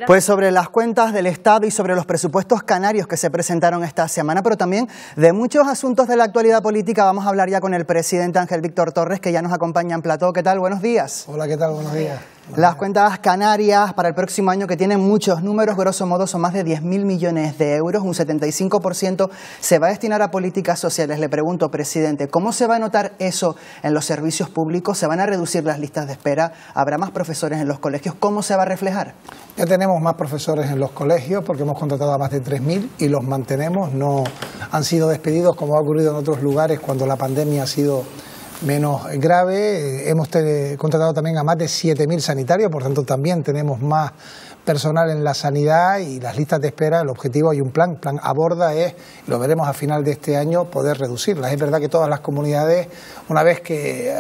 Pues sobre las cuentas del Estado y sobre los presupuestos canarios que se presentaron esta semana, pero también de muchos asuntos de la actualidad política, vamos a hablar ya con el presidente Ángel Víctor Torres, que ya nos acompaña en plató. ¿Qué tal? Buenos días. Hola, ¿qué tal? Buenos días. Las cuentas canarias para el próximo año, que tienen muchos números, grosso modo son más de 10.000 millones de euros, un 75% se va a destinar a políticas sociales. Le pregunto, presidente, ¿cómo se va a notar eso en los servicios públicos? ¿Se van a reducir las listas de espera? ¿Habrá más profesores en los colegios? ¿Cómo se va a reflejar? Ya tenemos más profesores en los colegios porque hemos contratado a más de 3.000 y los mantenemos. No han sido despedidos como ha ocurrido en otros lugares cuando la pandemia ha sido menos grave. Hemos contratado también a más de 7.000 sanitarios, por tanto también tenemos más personal en la sanidad y las listas de espera. El objetivo, hay un plan Aborda, lo veremos a final de este año, poder reducirlas. Es verdad que todas las comunidades, una vez que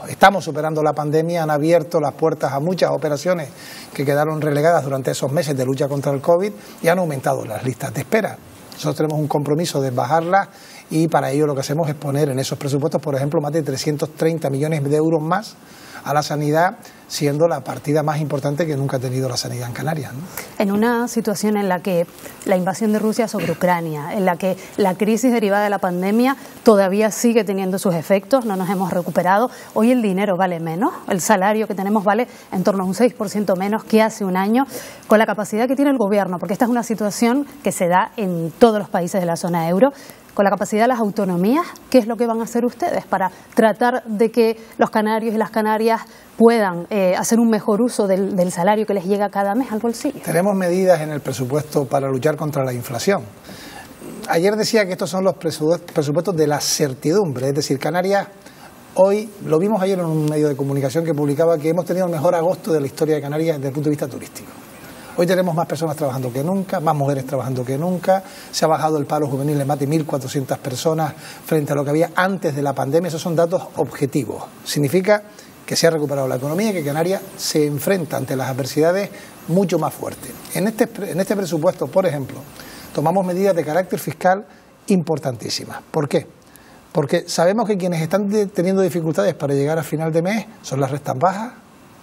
estamos superando la pandemia, han abierto las puertas a muchas operaciones que quedaron relegadas durante esos meses de lucha contra el COVID y han aumentado las listas de espera. Nosotros tenemos un compromiso de bajarlas y para ello lo que hacemos es poner en esos presupuestos, por ejemplo, más de 330 millones de euros más a la sanidad, siendo la partida más importante que nunca ha tenido la sanidad en Canarias, ¿no? En una situación en la que la invasión de Rusia sobre Ucrania, en la que la crisis derivada de la pandemia todavía sigue teniendo sus efectos, no nos hemos recuperado, hoy el dinero vale menos, el salario que tenemos vale en torno a un 6% menos que hace un año, con la capacidad que tiene el gobierno, porque esta es una situación que se da en todos los países de la zona euro, con la capacidad de las autonomías, ¿qué es lo que van a hacer ustedes para tratar de que los canarios y las canarias puedan hacer un mejor uso del salario que les llega cada mes al bolsillo? Tenemos medidas en el presupuesto para luchar contra la inflación. Ayer decía que estos son los presupuestos de la certidumbre, es decir, Canarias, hoy, lo vimos ayer en un medio de comunicación que publicaba que hemos tenido el mejor agosto de la historia de Canarias desde el punto de vista turístico. Hoy tenemos más personas trabajando que nunca, más mujeres trabajando que nunca, se ha bajado el paro juvenil en más de 1.400 personas frente a lo que había antes de la pandemia. Esos son datos objetivos. Significa que se ha recuperado la economía y que Canarias se enfrenta ante las adversidades mucho más fuerte. En este presupuesto, por ejemplo, tomamos medidas de carácter fiscal importantísimas. ¿Por qué? Porque sabemos que quienes están teniendo dificultades para llegar a final de mes son las rentas bajas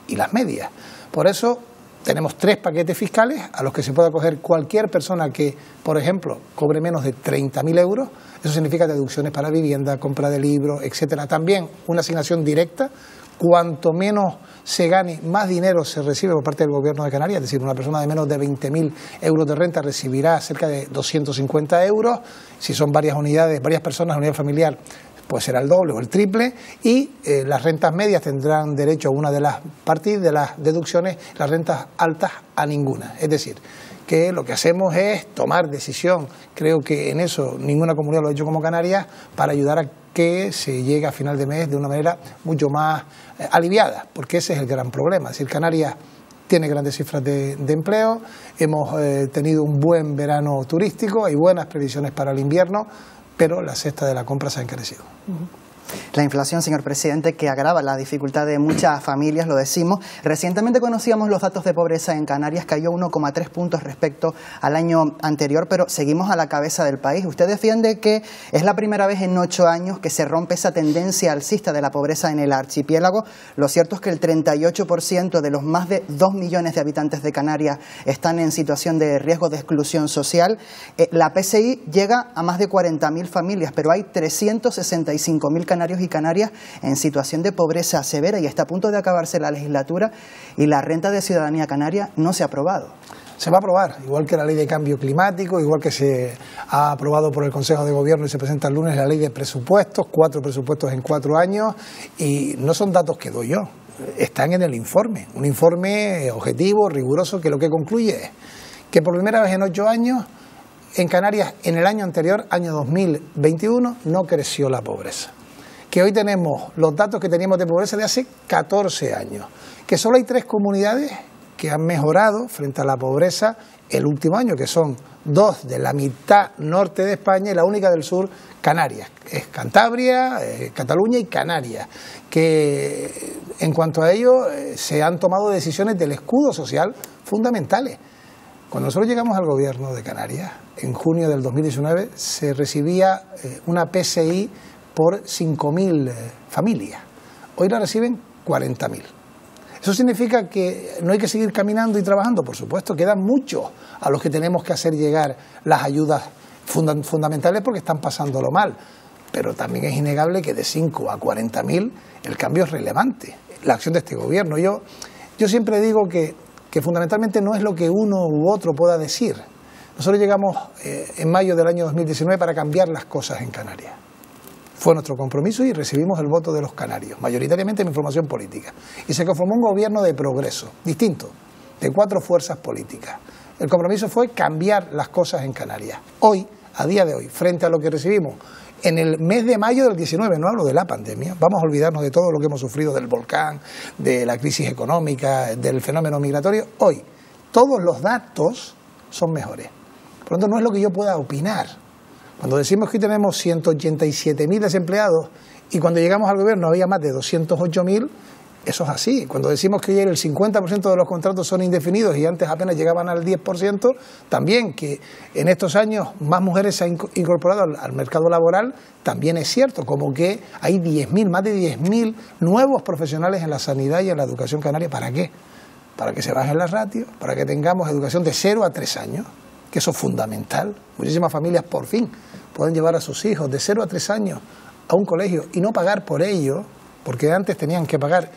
y las medias. Por eso tenemos 3 paquetes fiscales a los que se puede acoger cualquier persona que, por ejemplo, cobre menos de 30.000 euros. Eso significa deducciones para vivienda, compra de libros, etcétera. También una asignación directa. Cuanto menos se gane, más dinero se recibe por parte del Gobierno de Canarias. Es decir, una persona de menos de 20.000 euros de renta recibirá cerca de 250 euros. Si son varias unidades, varias personas, unidad familiar, pues será el doble o el triple, y las rentas medias tendrán derecho a una de las partidas de las deducciones, las rentas altas a ninguna. Es decir, que lo que hacemos es tomar decisión, creo que en eso ninguna comunidad lo ha hecho como Canarias, para ayudar a que se llegue a final de mes de una manera mucho más aliviada, porque ese es el gran problema. Es decir, Canarias tiene grandes cifras de empleo, hemos tenido un buen verano turístico, hay buenas previsiones para el invierno, pero la cesta de la compra se ha encarecido. La inflación, señor presidente, que agrava la dificultad de muchas familias, lo decimos. Recientemente conocíamos los datos de pobreza en Canarias, cayó 1,3 puntos respecto al año anterior, pero seguimos a la cabeza del país. Usted defiende que es la primera vez en 8 años que se rompe esa tendencia alcista de la pobreza en el archipiélago. Lo cierto es que el 38% de los más de 2 millones de habitantes de Canarias están en situación de riesgo de exclusión social. La PCI llega a más de 40.000 familias, pero hay 365.000 canarios y canarias en situación de pobreza severa y está a punto de acabarse la legislatura y la renta de ciudadanía canaria no se ha aprobado. Se va a aprobar, igual que la ley de cambio climático, igual que se ha aprobado por el Consejo de Gobierno y se presenta el lunes la ley de presupuestos, 4 presupuestos en 4 años, y no son datos que doy yo, están en el informe, un informe objetivo, riguroso, que lo que concluye es que por primera vez en 8 años en Canarias, en el año anterior, año 2021, no creció la pobreza. Que hoy tenemos los datos que teníamos de pobreza de hace 14 años, que solo hay 3 comunidades que han mejorado frente a la pobreza el último año, que son 2 de la mitad norte de España y la única del sur, Canarias. Es Cantabria, Cataluña y Canarias, que en cuanto a ello se han tomado decisiones del escudo social fundamentales. Cuando nosotros llegamos al gobierno de Canarias, en junio del 2019, se recibía una PCI por 5.000 familias. Hoy la reciben 40.000. ¿Eso significa que no hay que seguir caminando y trabajando? Por supuesto, quedan muchos a los que tenemos que hacer llegar las ayudas fundamentales porque están pasándolo mal. Pero también es innegable que de 5 a 40.000 el cambio es relevante. La acción de este gobierno. Yo siempre digo que fundamentalmente no es lo que uno u otro pueda decir. Nosotros llegamos en mayo del año 2019 para cambiar las cosas en Canarias. Fue nuestro compromiso y recibimos el voto de los canarios, mayoritariamente en mi formación política. Y se conformó un gobierno de progreso, distinto, de 4 fuerzas políticas. El compromiso fue cambiar las cosas en Canarias. Hoy, a día de hoy, frente a lo que recibimos en el mes de mayo del 19, no hablo de la pandemia, vamos a olvidarnos de todo lo que hemos sufrido, del volcán, de la crisis económica, del fenómeno migratorio. Hoy, todos los datos son mejores. Por lo tanto, no es lo que yo pueda opinar. Cuando decimos que hoy tenemos 187.000 desempleados y cuando llegamos al gobierno había más de 208.000, eso es así. Cuando decimos que hoy el 50% de los contratos son indefinidos y antes apenas llegaban al 10%, también que en estos años más mujeres se han incorporado al mercado laboral, también es cierto, como que hay más de 10.000 nuevos profesionales en la sanidad y en la educación canaria. ¿Para qué? Para que se bajen las ratios, para que tengamos educación de 0 a 3 años, que eso es fundamental. Muchísimas familias por fin pueden llevar a sus hijos de 0 a 3 años a un colegio y no pagar por ello, porque antes tenían que pagar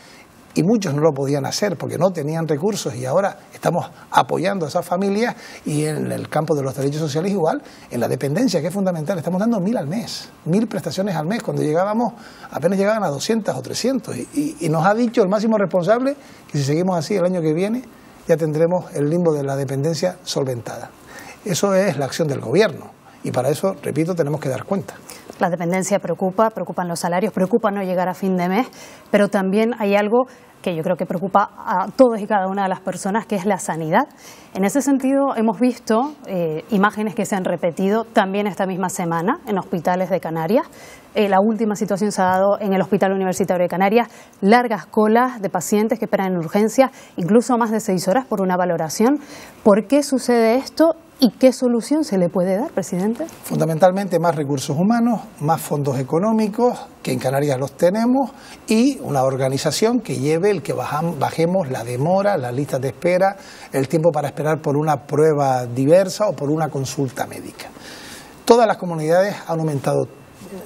y muchos no lo podían hacer porque no tenían recursos, y ahora estamos apoyando a esas familias. Y en el campo de los derechos sociales igual, en la dependencia, que es fundamental, estamos dando 1.000 al mes, 1.000 prestaciones al mes, cuando llegábamos apenas llegaban a 200 o 300, y nos ha dicho el máximo responsable que si seguimos así el año que viene ya tendremos el limbo de la dependencia solventada. Eso es la acción del gobierno y para eso, repito, tenemos que dar cuenta. La dependencia preocupan los salarios, preocupa no llegar a fin de mes, pero también hay algo que yo creo que preocupa a todos y cada una de las personas, que es la sanidad. En ese sentido, hemos visto imágenes que se han repetido también esta misma semana en hospitales de Canarias. La última situación se ha dado en el Hospital Universitario de Canarias, largas colas de pacientes que esperan en urgencia, incluso más de 6 horas por una valoración. ¿Por qué sucede esto? ¿Y qué solución se le puede dar, presidente? Fundamentalmente más recursos humanos, más fondos económicos, que en Canarias los tenemos, y una organización que lleve el que bajemos la demora, las listas de espera, el tiempo para esperar por una prueba diversa o por una consulta médica. Todas las comunidades han aumentado,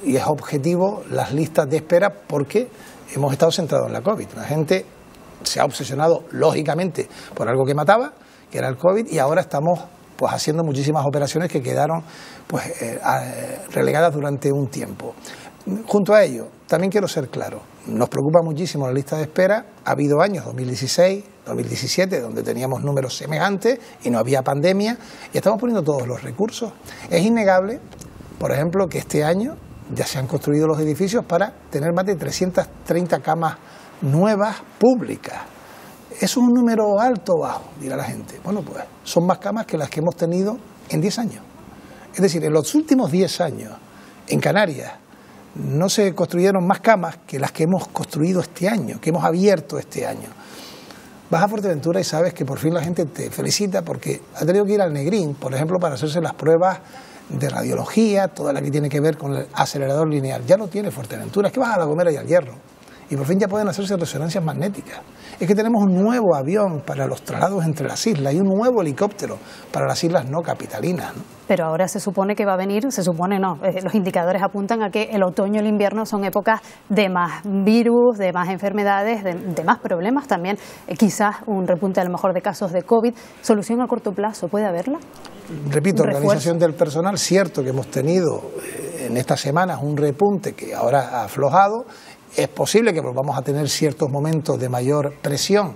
y es objetivo, las listas de espera porque hemos estado centrados en la COVID. La gente se ha obsesionado, lógicamente, por algo que mataba, que era el COVID, y ahora estamos haciendo muchísimas operaciones que quedaron relegadas durante un tiempo. Junto a ello, también quiero ser claro, nos preocupa muchísimo la lista de espera. Ha habido años, 2016, 2017, donde teníamos números semejantes y no había pandemia, y estamos poniendo todos los recursos. Es innegable, por ejemplo, que este año ya se han construido los edificios para tener más de 330 camas nuevas públicas. ¿Es un número alto o bajo?, dirá la gente. Bueno, pues son más camas que las que hemos tenido en 10 años. Es decir, en los últimos 10 años, en Canarias, no se construyeron más camas que las que hemos construido este año, que hemos abierto este año. Vas a Fuerteventura y sabes que por fin la gente te felicita porque ha tenido que ir al Negrín, por ejemplo, para hacerse las pruebas de radiología, toda la que tiene que ver con el acelerador lineal. Ya lo tiene Fuerteventura, es que vas a La Gomera y al Hierro. Y por fin ya pueden hacerse resonancias magnéticas. Es que tenemos un nuevo avión para los traslados entre las islas y un nuevo helicóptero para las islas no capitalinas, ¿no? Pero ahora se supone que va a venir, los indicadores apuntan a que el otoño y el invierno son épocas de más virus, de más enfermedades, de más problemas también, quizás un repunte a lo mejor de casos de COVID. ¿Solución a corto plazo puede haberla? Repito, organización del personal, cierto que hemos tenido en estas semanas un repunte que ahora ha aflojado. Es posible que volvamos a tener ciertos momentos de mayor presión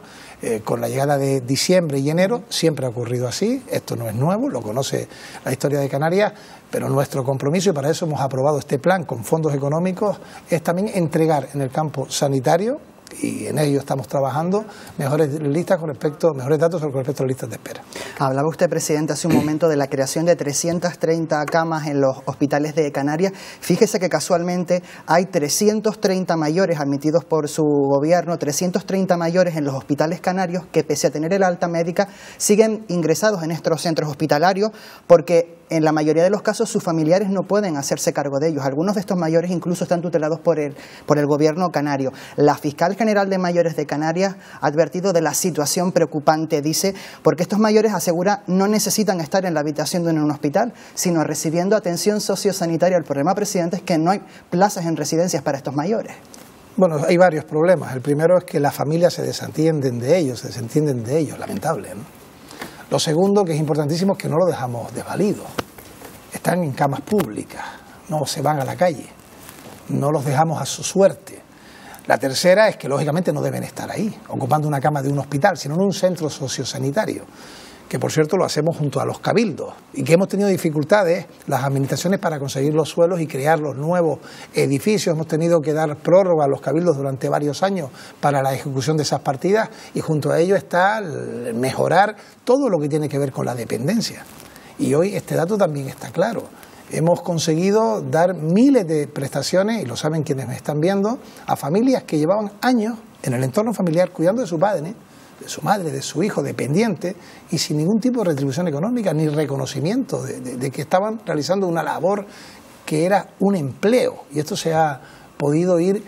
con la llegada de diciembre y enero. Siempre ha ocurrido así, esto no es nuevo, lo conoce la historia de Canarias, pero nuestro compromiso, y para eso hemos aprobado este plan con fondos económicos, es también entregar en el campo sanitario, y en ello estamos trabajando, mejores datos con respecto a las listas de espera. Hablaba usted, presidente, hace un momento de la creación de 330 camas en los hospitales de Canarias. Fíjese que casualmente hay 330 mayores admitidos por su gobierno, 330 mayores en los hospitales canarios que, pese a tener el alta médica, siguen ingresados en estos centros hospitalarios porque en la mayoría de los casos sus familiares no pueden hacerse cargo de ellos. Algunos de estos mayores incluso están tutelados por el gobierno canario. La fiscal Hospital General de Mayores de Canarias ha advertido de la situación preocupante, dice, porque estos mayores, asegura, no necesitan estar en la habitación de un hospital, sino recibiendo atención sociosanitaria. El problema, presidente, es que no hay plazas en residencias para estos mayores. Bueno, hay varios problemas. El primero es que las familias se desentienden de ellos, lamentable, ¿no? Lo segundo, que es importantísimo, es que no lo dejamos desvalidos. Están en camas públicas, no se van a la calle, no los dejamos a su suerte. La tercera es que lógicamente no deben estar ahí, ocupando una cama de un hospital, sino en un centro sociosanitario, que por cierto lo hacemos junto a los cabildos, y que hemos tenido dificultades las administraciones para conseguir los suelos y crear los nuevos edificios. Hemos tenido que dar prórroga a los cabildos durante varios años para la ejecución de esas partidas, y junto a ello está mejorar todo lo que tiene que ver con la dependencia. Y hoy este dato también está claro. Hemos conseguido dar miles de prestaciones, y lo saben quienes me están viendo, a familias que llevaban años en el entorno familiar cuidando de su padre, de su madre, de su hijo, dependiente, y sin ningún tipo de retribución económica ni reconocimiento de que estaban realizando una labor que era un empleo. Y esto se ha podido ir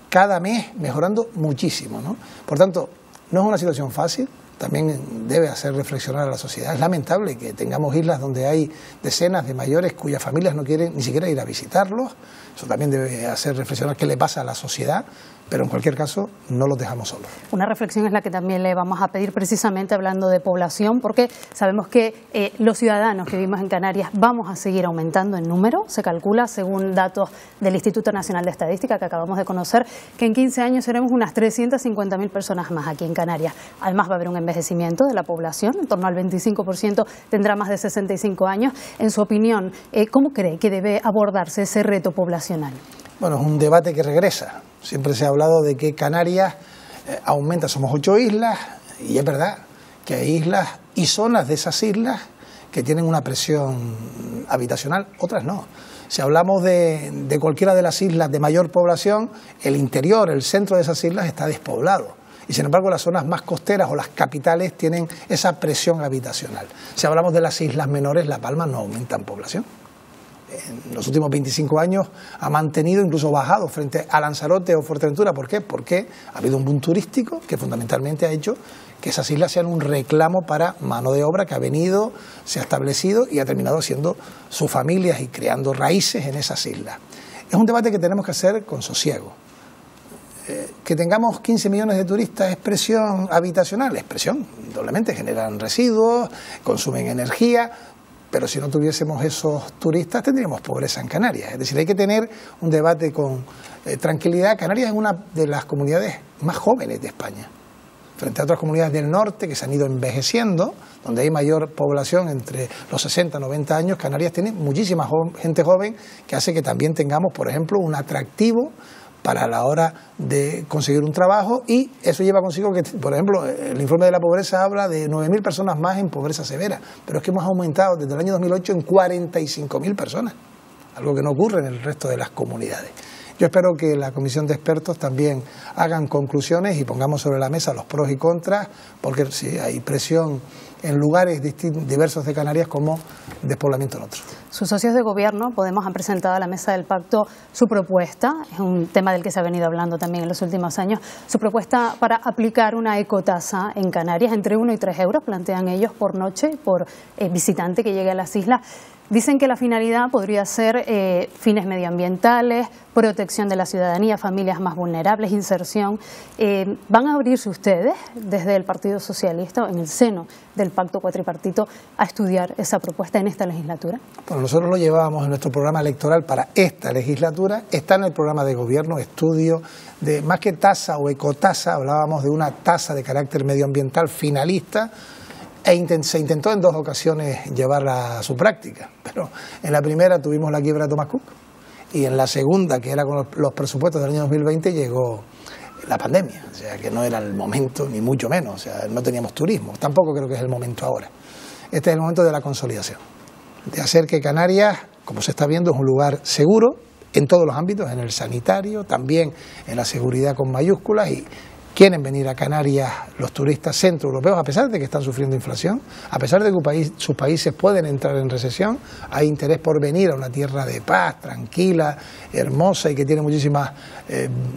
cada mes mejorando muchísimo, ¿no? Por tanto, no es una situación fácil. También debe hacer reflexionar a la sociedad. Es lamentable que tengamos islas donde hay decenas de mayores cuyas familias no quieren ni siquiera ir a visitarlos. Eso también debe hacer reflexionar qué le pasa a la sociedad, pero en cualquier caso no los dejamos solos. Una reflexión es la que también le vamos a pedir, precisamente hablando de población, porque sabemos que los ciudadanos que vivimos en Canarias vamos a seguir aumentando en número. Se calcula, según datos del Instituto Nacional de Estadística que acabamos de conocer, que en 15 años seremos unas 350.000 personas más aquí en Canarias. Además va a haber un envejecimiento de la población, en torno al 25% tendrá más de 65 años. En su opinión, ¿cómo cree que debe abordarse ese reto poblacional? Bueno, es un debate que regresa. Siempre se ha hablado de que Canarias aumenta, somos 8 islas, y es verdad que hay islas y zonas de esas islas que tienen una presión habitacional, otras no. Si hablamos de cualquiera de las islas de mayor población, el interior, el centro de esas islas está despoblado. Y sin embargo las zonas más costeras o las capitales tienen esa presión habitacional. Si hablamos de las islas menores, La Palma no aumenta en población. En los últimos 25 años ha mantenido, incluso bajado frente a Lanzarote o Fuerteventura. ¿Por qué? Porque ha habido un boom turístico que fundamentalmente ha hecho que esas islas sean un reclamo para mano de obra que ha venido, se ha establecido y ha terminado haciendo sus familias y creando raíces en esas islas. Es un debate que tenemos que hacer con sosiego. Que tengamos 15 millones de turistas es presión habitacional, es presión, doblemente, generan residuos, consumen energía. Pero si no tuviésemos esos turistas tendríamos pobreza en Canarias. Es decir, hay que tener un debate con tranquilidad. Canarias es una de las comunidades más jóvenes de España, frente a otras comunidades del norte que se han ido envejeciendo, donde hay mayor población entre los 60 y 90 años. Canarias tiene muchísima gente joven, que hace que también tengamos, por ejemplo, un atractivo para la hora de conseguir un trabajo, y eso lleva consigo que, por ejemplo, el informe de la pobreza habla de 9.000 personas más en pobreza severa, pero es que hemos aumentado desde el año 2008 en 45.000 personas, algo que no ocurre en el resto de las comunidades. Yo espero que la comisión de expertos también hagan conclusiones y pongamos sobre la mesa los pros y contras, porque sí, hay presión en lugares diversos de Canarias como despoblamiento en otros. Sus socios de gobierno, Podemos, han presentado a la mesa del pacto su propuesta, es un tema del que se ha venido hablando también en los últimos años, su propuesta para aplicar una ecotasa en Canarias entre 1 y 3 euros, plantean ellos, por noche, por visitante que llegue a las islas. Dicen que la finalidad podría ser fines medioambientales, protección de la ciudadanía, familias más vulnerables, inserción. ¿Van a abrirse ustedes desde el Partido Socialista, en el seno del pacto cuatripartito, a estudiar esa propuesta en esta legislatura? Bueno, nosotros lo llevábamos en nuestro programa electoral para esta legislatura, está en el programa de gobierno, estudio de más que tasa o ecotasa, hablábamos de una tasa de carácter medioambiental finalista. Se intentó en 2 ocasiones llevarla a su práctica, pero en la primera tuvimos la quiebra de Thomas Cook, y en la segunda, que era con los presupuestos del año 2020, llegó la pandemia, o sea que no era el momento, ni mucho menos, o sea, no teníamos turismo, tampoco creo que es el momento ahora. Este es el momento de la consolidación, de hacer que Canarias, como se está viendo, es un lugar seguro en todos los ámbitos, en el sanitario, también en la seguridad con mayúsculas, y quieren venir a Canarias los turistas centroeuropeos, a pesar de que están sufriendo inflación, a pesar de que sus países pueden entrar en recesión, hay interés por venir a una tierra de paz, tranquila, hermosa y que tiene muchísimas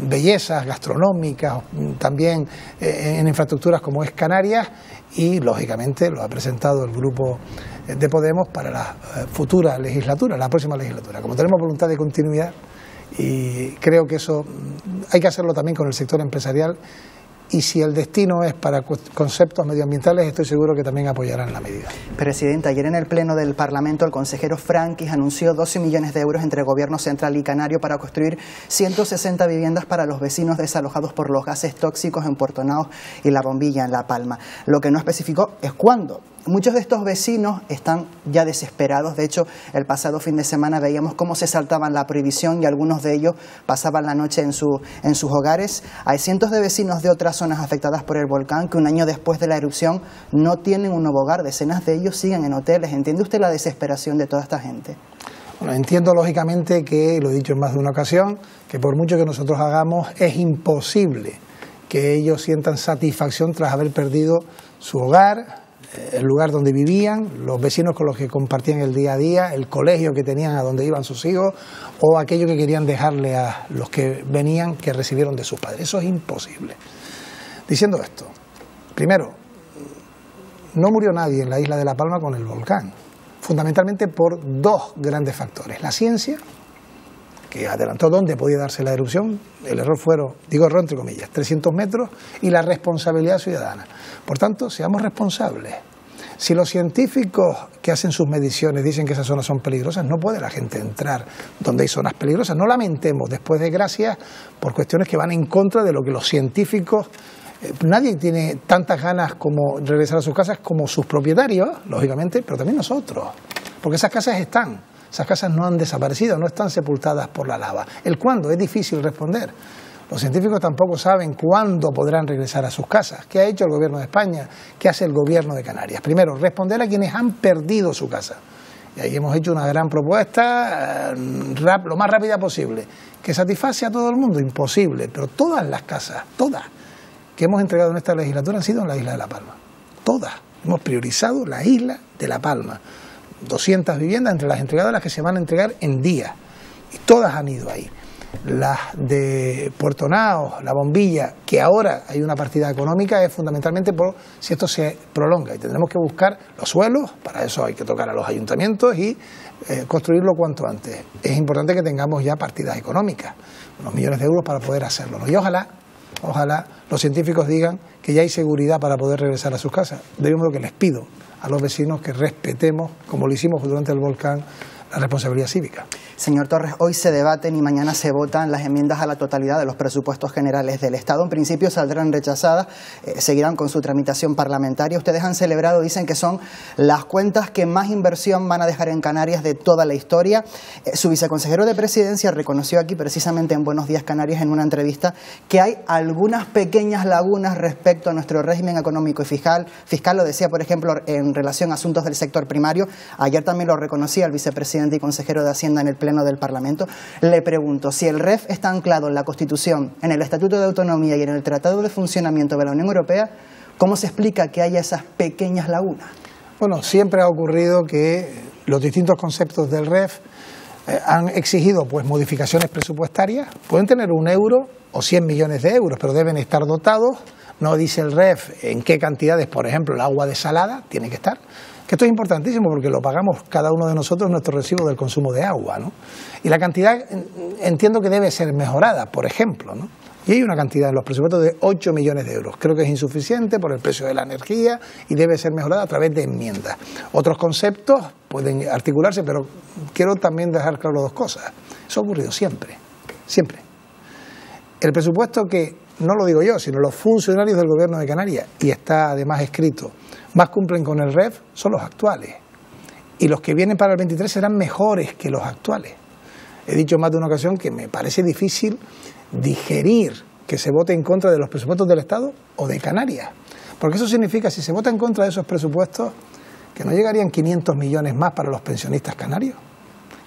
bellezas gastronómicas, también en infraestructuras como es Canarias, y lógicamente lo ha presentado el grupo de Podemos para la futura legislatura, la próxima legislatura. Como tenemos voluntad de continuidad, y creo que eso hay que hacerlo también con el sector empresarial, y si el destino es para conceptos medioambientales, estoy seguro que también apoyarán la medida. Presidenta, ayer en el Pleno del Parlamento el consejero Franquis anunció 12 millones de euros entre Gobierno Central y Canario para construir 160 viviendas para los vecinos desalojados por los gases tóxicos en Puerto Naos y La Bombilla, en La Palma. Lo que no especificó es cuándo. Muchos de estos vecinos están ya desesperados. De hecho, el pasado fin de semana veíamos cómo se saltaban la prohibición y algunos de ellos pasaban la noche en sus hogares. Hay cientos de vecinos de otras zonas afectadas por el volcán que un año después de la erupción no tienen un nuevo hogar. Decenas de ellos siguen en hoteles. ¿Entiende usted la desesperación de toda esta gente? Bueno, entiendo lógicamente que, lo he dicho en más de una ocasión, que por mucho que nosotros hagamos es imposible que ellos sientan satisfacción tras haber perdido su hogar, el lugar donde vivían, los vecinos con los que compartían el día a día, el colegio que tenían a donde iban sus hijos, o aquello que querían dejarle a los que venían, que recibieron de sus padres. Eso es imposible. Diciendo esto, primero, no murió nadie en la isla de La Palma con el volcán, fundamentalmente por dos grandes factores: la ciencia, que adelantó dónde podía darse la erupción, el error fueron, digo error entre comillas, 300 metros, y la responsabilidad ciudadana. Por tanto, seamos responsables. Si los científicos que hacen sus mediciones dicen que esas zonas son peligrosas, no puede la gente entrar donde hay zonas peligrosas. No lamentemos después desgracias por cuestiones que van en contra de lo que los científicos... Nadie tiene tantas ganas como regresar a sus casas como sus propietarios, lógicamente, pero también nosotros, porque esas casas están. Esas casas no han desaparecido, no están sepultadas por la lava. ¿El cuándo? Es difícil responder. Los científicos tampoco saben cuándo podrán regresar a sus casas. ¿Qué ha hecho el Gobierno de España? ¿Qué hace el Gobierno de Canarias? Primero, responder a quienes han perdido su casa. Y ahí hemos hecho una gran propuesta, lo más rápida posible, que satisface a todo el mundo. Imposible, pero todas las casas, todas, que hemos entregado en esta legislatura han sido en la isla de La Palma. Todas. Hemos priorizado la isla de La Palma. 200 viviendas entre las entregadas, las que se van a entregar en día, y todas han ido ahí. Las de Puerto Naos, La Bombilla, que ahora hay una partida económica, es fundamentalmente por si esto se prolonga, y tendremos que buscar los suelos, para eso hay que tocar a los ayuntamientos y construirlo cuanto antes. Es importante que tengamos ya partidas económicas, unos millones de euros para poder hacerlo, ¿no? Y ojalá los científicos digan que ya hay seguridad para poder regresar a sus casas. De modo que les pido a los vecinos que respetemos, como lo hicimos durante el volcán, la responsabilidad cívica. Señor Torres, hoy se debaten y mañana se votan las enmiendas a la totalidad de los presupuestos generales del Estado. En principio saldrán rechazadas, seguirán con su tramitación parlamentaria. Ustedes han celebrado, dicen que son las cuentas que más inversión van a dejar en Canarias de toda la historia. Su viceconsejero de Presidencia reconoció aquí, precisamente en Buenos Días Canarias, en una entrevista, que hay algunas pequeñas lagunas respecto a nuestro régimen económico y fiscal. Lo decía, por ejemplo, en relación a asuntos del sector primario. Ayer también lo reconocía el vicepresidente y consejero de Hacienda en el Pleno del Parlamento. Le pregunto, si el REF está anclado en la Constitución, en el Estatuto de Autonomía y en el Tratado de Funcionamiento de la Unión Europea, ¿cómo se explica que haya esas pequeñas lagunas? Bueno, siempre ha ocurrido que los distintos conceptos del REF han exigido pues modificaciones presupuestarias. Pueden tener 1 euro o 100 millones de euros, pero deben estar dotados. No dice el REF en qué cantidades, por ejemplo, el agua desalada tiene que estar. Que esto es importantísimo porque lo pagamos cada uno de nosotros nuestro recibo del consumo de agua, ¿no? Y la cantidad entiendo que debe ser mejorada, por ejemplo, ¿no? Y hay una cantidad en los presupuestos de 8 millones de euros. Creo que es insuficiente por el precio de la energía y debe ser mejorada a través de enmiendas. Otros conceptos pueden articularse, pero quiero también dejar claro 2 cosas. Eso ha ocurrido siempre, siempre. El presupuesto que, no lo digo yo, sino los funcionarios del Gobierno de Canarias, y está además escrito, más cumplen con el REF son los actuales. Y los que vienen para el 23 serán mejores que los actuales. He dicho más de una ocasión que me parece difícil digerir que se vote en contra de los presupuestos del Estado o de Canarias. Porque eso significa, si se vota en contra de esos presupuestos, que no llegarían 500 millones más para los pensionistas canarios,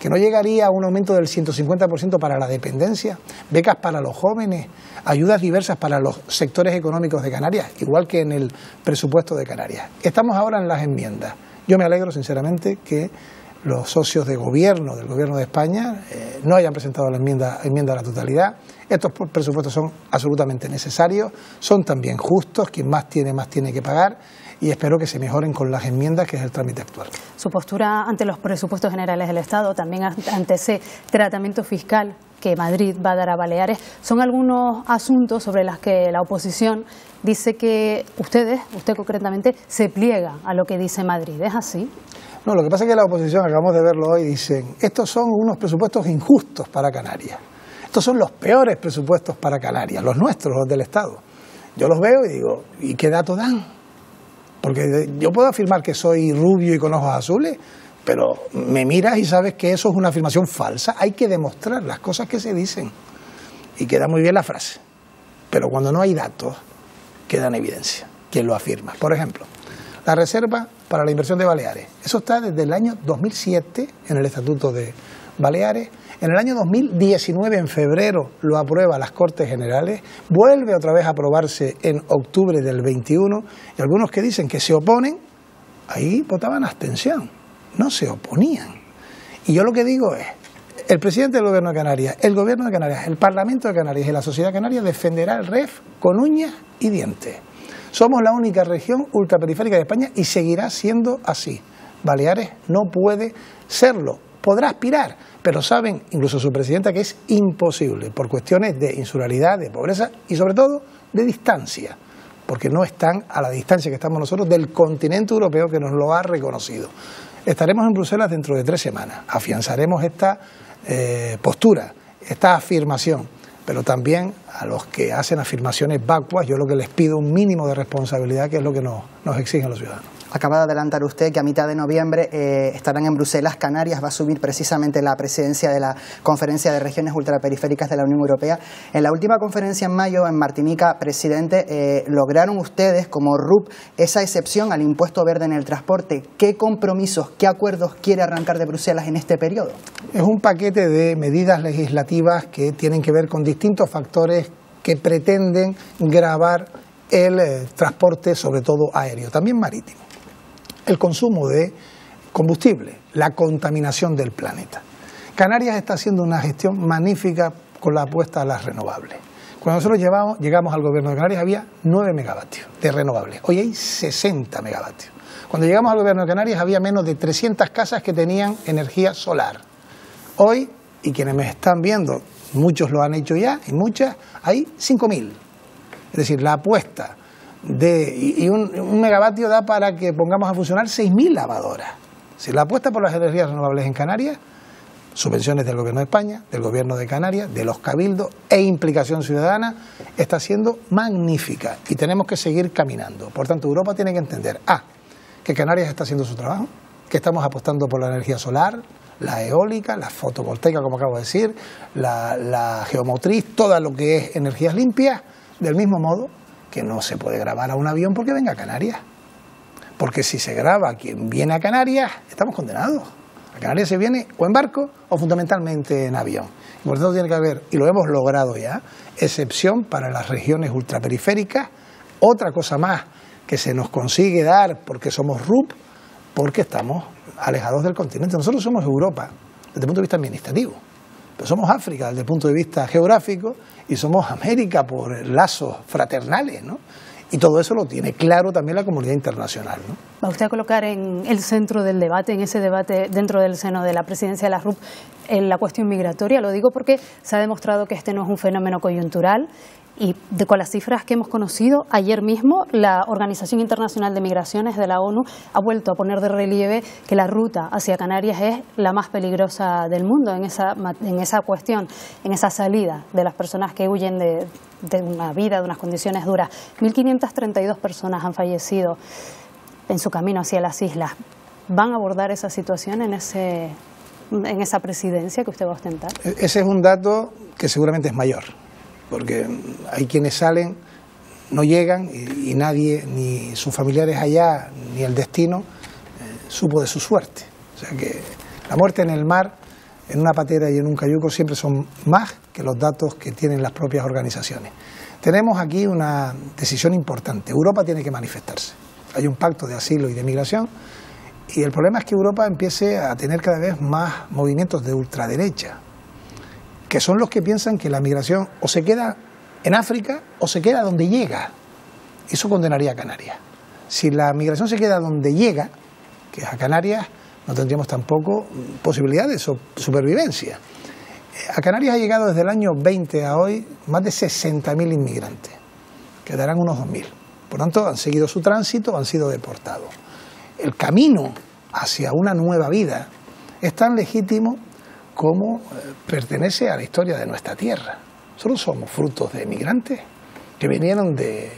que no llegaría a un aumento del 150% para la dependencia, becas para los jóvenes, ayudas diversas para los sectores económicos de Canarias, igual que en el presupuesto de Canarias. Estamos ahora en las enmiendas. Yo me alegro sinceramente que los socios de gobierno, del Gobierno de España, no hayan presentado la enmienda a la totalidad. Estos presupuestos son absolutamente necesarios, son también justos, quien más tiene que pagar, y espero que se mejoren con las enmiendas, que es el trámite actual. Su postura ante los presupuestos generales del Estado, también ante ese tratamiento fiscal que Madrid va a dar a Baleares, son algunos asuntos sobre los que la oposición dice que usted concretamente, se pliega a lo que dice Madrid. ¿Es así? No, lo que pasa es que la oposición, acabamos de verlo hoy, dicen, estos son unos presupuestos injustos para Canarias. Estos son los peores presupuestos para Canarias, los nuestros, los del Estado. Yo los veo y digo, ¿y qué datos dan? Porque yo puedo afirmar que soy rubio y con ojos azules, pero me miras y sabes que eso es una afirmación falsa. Hay que demostrar las cosas que se dicen. Y queda muy bien la frase. Pero cuando no hay datos, queda en evidencia quién lo afirma. Por ejemplo, la reserva para la inversión de Baleares. Eso está desde el año 2007 en el Estatuto de Baleares. En el año 2019, en febrero, lo aprueba las Cortes Generales, vuelve otra vez a aprobarse en octubre del 21, y algunos que dicen que se oponen, ahí votaban abstención, no se oponían. Y yo lo que digo es, el presidente del Gobierno de Canarias, el Gobierno de Canarias, el Parlamento de Canarias y la sociedad canaria defenderá el REF con uñas y dientes. Somos la única región ultraperiférica de España y seguirá siendo así. Baleares no puede serlo. Podrá aspirar, pero saben, incluso su presidenta, que es imposible por cuestiones de insularidad, de pobreza y sobre todo de distancia, porque no están a la distancia que estamos nosotros del continente europeo que nos lo ha reconocido. Estaremos en Bruselas dentro de 3 semanas, afianzaremos esta postura, esta afirmación, pero también a los que hacen afirmaciones vacuas, yo lo que les pido un mínimo de responsabilidad, que es lo que nos exigen los ciudadanos. Acaba de adelantar usted que a mitad de noviembre estarán en Bruselas. Canarias va a asumir precisamente la presidencia de la Conferencia de Regiones Ultraperiféricas de la Unión Europea. En la última conferencia en mayo en Martinica, presidente, lograron ustedes como RUP esa excepción al impuesto verde en el transporte. ¿Qué compromisos, qué acuerdos quiere arrancar de Bruselas en este periodo? Es un paquete de medidas legislativas que tienen que ver con distintos factores que pretenden gravar el transporte, sobre todo aéreo, también marítimo. El consumo de combustible, la contaminación del planeta. Canarias está haciendo una gestión magnífica con la apuesta a las renovables. Cuando nosotros llegamos al Gobierno de Canarias había 9 megavatios de renovables, hoy hay 60 megavatios. Cuando llegamos al Gobierno de Canarias había menos de 300 casas que tenían energía solar. Hoy, y quienes me están viendo, muchos lo han hecho ya, y muchas, hay 5.000. Es decir, la apuesta y un megavatio da para que pongamos a funcionar 6.000 lavadoras. Si la apuesta por las energías renovables en Canarias, subvenciones del Gobierno de España, del Gobierno de Canarias, de los cabildos e implicación ciudadana, está siendo magnífica y tenemos que seguir caminando. Por tanto, Europa tiene que entender, que Canarias está haciendo su trabajo, que estamos apostando por la energía solar, la eólica, la fotovoltaica, como acabo de decir, la geomotriz, todo lo que es energías limpias, del mismo modo que no se puede grabar a un avión porque venga a Canarias. Porque si se graba a quien viene a Canarias, estamos condenados. A Canarias se viene o en barco o fundamentalmente en avión. Y por eso tiene que haber, y lo hemos logrado ya, excepción para las regiones ultraperiféricas. Otra cosa más que se nos consigue dar porque somos RUP, porque estamos alejados del continente. Nosotros somos Europa desde el punto de vista administrativo, pero somos África desde el punto de vista geográfico y somos América por lazos fraternales, ¿no? Y todo eso lo tiene claro también la comunidad internacional, ¿no? ¿Va usted a colocar en el centro del debate, en ese debate dentro del seno de la presidencia de la RUP, en la cuestión migratoria? Lo digo porque se ha demostrado que este no es un fenómeno coyuntural y con las cifras que hemos conocido, ayer mismo la Organización Internacional de Migraciones de la ONU ha vuelto a poner de relieve que la ruta hacia Canarias es la más peligrosa del mundo en esa cuestión, en esa salida de las personas que huyen de una vida, de unas condiciones duras. 1.532 personas han fallecido en su camino hacia las islas. ¿Van a abordar esa situación en esa presidencia que usted va a ostentar? Ese es un dato que seguramente es mayor, porque hay quienes salen, no llegan y nadie, ni sus familiares allá, ni el destino, supo de su suerte. O sea que la muerte en el mar en una patera y en un cayuco siempre son más que los datos que tienen las propias organizaciones. Tenemos aquí una decisión importante. Europa tiene que manifestarse. Hay un pacto de asilo y de migración y el problema es que Europa empiece a tener cada vez más movimientos de ultraderecha, que son los que piensan que la migración o se queda en África o se queda donde llega. Eso condenaría a Canarias. Si la migración se queda donde llega, que es a Canarias, no tendríamos tampoco posibilidad de supervivencia. A Canarias ha llegado desde el año 20 a hoy más de 60.000 inmigrantes, quedarán unos 2.000. Por tanto, han seguido su tránsito, han sido deportados. El camino hacia una nueva vida es tan legítimo como pertenece a la historia de nuestra tierra. Nosotros somos frutos de emigrantes que vinieron de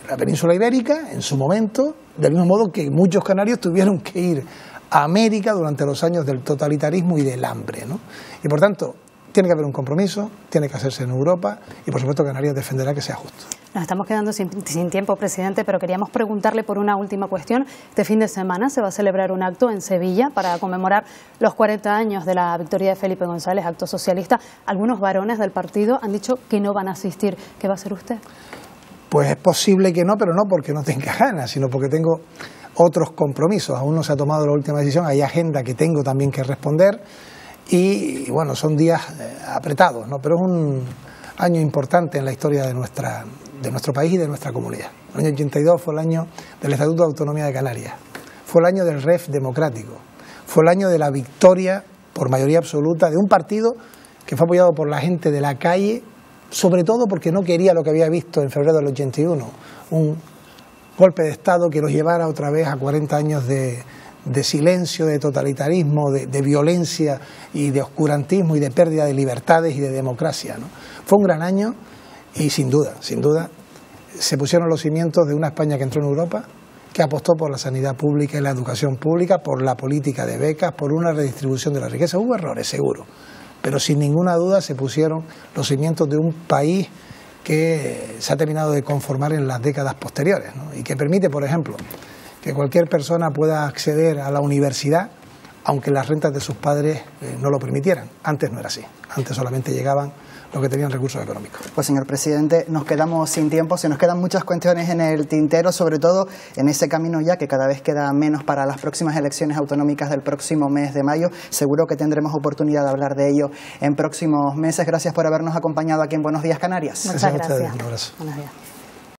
la península ibérica en su momento, del mismo modo que muchos canarios tuvieron que ir a América durante los años del totalitarismo y del hambre, ¿no? Y por tanto, tiene que haber un compromiso, tiene que hacerse en Europa y por supuesto Canarias defenderá que sea justo. Nos estamos quedando sin tiempo, presidente, pero queríamos preguntarle por una última cuestión. Este fin de semana se va a celebrar un acto en Sevilla para conmemorar los 40 años de la victoria de Felipe González, acto socialista. Algunos varones del partido han dicho que no van a asistir. ¿Qué va a hacer usted? Pues es posible que no, pero no porque no tenga ganas, sino porque tengo otros compromisos. Aún no se ha tomado la última decisión, hay agenda que tengo también que responder y bueno, son días apretados, ¿no? Pero es un año importante en la historia de nuestro país y de nuestra comunidad. El año 82 fue el año del Estatuto de Autonomía de Canarias, fue el año del REF democrático, fue el año de la victoria por mayoría absoluta de un partido que fue apoyado por la gente de la calle, sobre todo porque no quería lo que había visto en febrero del 81, un golpe de Estado que los llevara otra vez a 40 años de silencio, de totalitarismo, de violencia y de oscurantismo y de pérdida de libertades y de democracia, ¿no? Fue un gran año y sin duda, se pusieron los cimientos de una España que entró en Europa, que apostó por la sanidad pública y la educación pública, por la política de becas, por una redistribución de la riqueza. Hubo errores, seguro, pero sin ninguna duda se pusieron los cimientos de un país que se ha terminado de conformar en las décadas posteriores, ¿no? Y que permite, por ejemplo, que cualquier persona pueda acceder a la universidad, aunque las rentas de sus padres no lo permitieran. Antes no era así, antes solamente llegaban los que tenían recursos económicos. Pues señor presidente, nos quedamos sin tiempo, se nos quedan muchas cuestiones en el tintero, sobre todo en ese camino ya que cada vez queda menos para las próximas elecciones autonómicas del próximo mes de mayo. Seguro que tendremos oportunidad de hablar de ello en próximos meses. Gracias por habernos acompañado aquí en Buenos Días Canarias. Muchas gracias. Un abrazo. Buenos días.